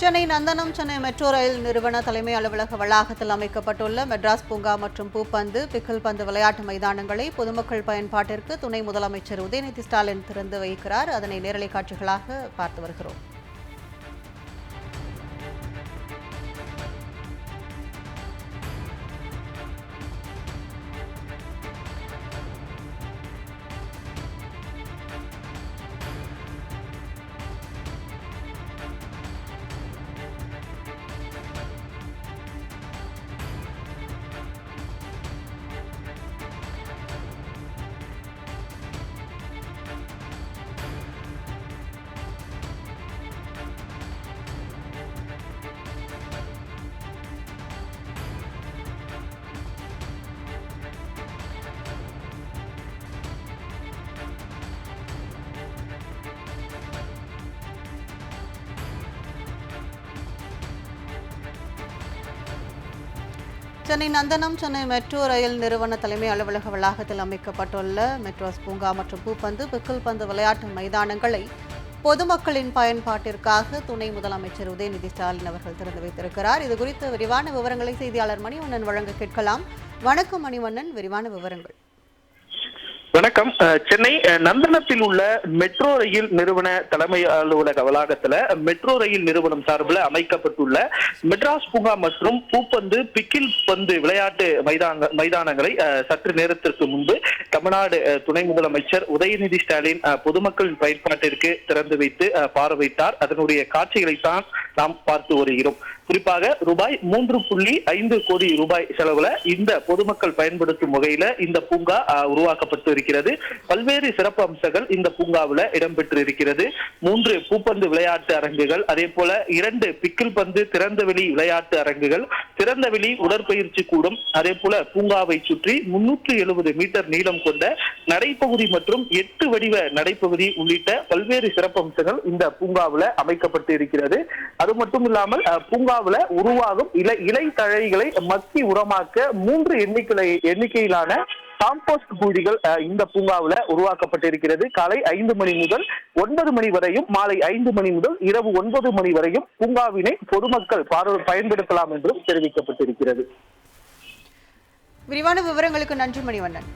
சென்னை நந்தனம் Chennai metro rail நிறுவன தலைமை அலுவலக வளாகத்தில் அமைக்கப்பட்டுள்ள மெட்ராஸ் பூங்கா மற்றும் பூப்பந்து பிக்கில் பந்து விளையாட்டு மைதானங்களை பொதுமக்கள் பயன்பாட்டிற்கு துணை முதலமைச்சர் உதயநிதி ஸ்டாலின் திறந்து வைக்கிறார். அதனை நேரலை காட்சிகளாக பார்த்து வருகிறோம். சென்னை நந்தனம் சென்னை மெட்ரோ ரயில் நிறுவன தலைமை அலுவலக வளாகத்தில் அமைக்கப்பட்டுள்ள மெட்ராஸ் பூங்கா மற்றும் பூப்பந்து பிக்கில் பந்து விளையாட்டு மைதானங்களை பொதுமக்களின் பயன்பாட்டிற்காக துணை முதலமைச்சர் உதயநிதி ஸ்டாலின் அவர்கள் திறந்து வைத்திருக்கிறார். இதுகுறித்து விரிவான விவரங்களை செய்தியாளர் மணிவண்ணன் வழங்க கேட்கலாம். வணக்கம் மணிவண்ணன், விரிவான விவரங்கள். வணக்கம். சென்னை நந்தனத்தில் உள்ள மெட்ரோ ரயில் நிறுவன தலைமை அலுவலக வளாகத்துல மெட்ரோ ரயில் நிறுவனம் சார்பில் அமைக்கப்பட்டுள்ள மெட்ராஸ் பூங்கா மற்றும் பூப்பந்து பிக்கில் பந்து விளையாட்டு மைதானங்களை சற்று நேரத்திற்கு முன்பு தமிழ்நாடு துணை முதலமைச்சர் உதயநிதி ஸ்டாலின் பொதுமக்களின் பயன்பாட்டிற்கு திறந்து வைத்து பார்வையிட்டார். அதனுடைய காட்சிகளைத்தான் நாம் பார்த்து வருகிறோம். குறிப்பாக ரூபாய் 3.5 கோடி ரூபாய் செலவுல இந்த பொதுமக்கள் பயன்படுத்தும் வகையில இந்த பூங்கா உருவாக்கப்பட்டு இருக்கிறது. பல்வேறு சிறப்பு அம்சங்கள் இந்த பூங்காவில் இடம்பெற்று இருக்கிறது. 3 பூப்பந்து விளையாட்டு அரங்குகள், அதே போல 2 பிக்கில் பந்து திறந்தவெளி விளையாட்டு அரங்குகள், திறந்தவெளி உடற்பயிற்சி கூடம், அதே போல பூங்காவை சுற்றி 370 மீட்டர் நீளம் கொண்ட நடைப்பகுதி மற்றும் 8 வடிவ நடைப்பகுதி உள்ளிட்ட பல்வேறு சிறப்பு அம்சங்கள் இந்த பூங்காவில் அமைக்கப்பட்டு இருக்கிறது. அது மட்டும் இல்லாமல் பூங்கா உருவாகும் இலை தழைகளை மக்கி உரமாக்க 3 எண்ணிக்கையிலான காம்போஸ்ட் குழிகள் இந்த பூங்காவில் உருவாக்கப்பட்டிருக்கிறது. காலை 5 மணி முதல் 9 மணி வரையும், மாலை 5 மணி முதல் இரவு 9 மணி வரையும் பூங்காவினை பொதுமக்கள் பயன்படுத்தலாம் என்றும் தெரிவிக்கப்பட்டிருக்கிறது. விரிவான விவரங்களுக்கு நன்றி மணிவண்ணன்.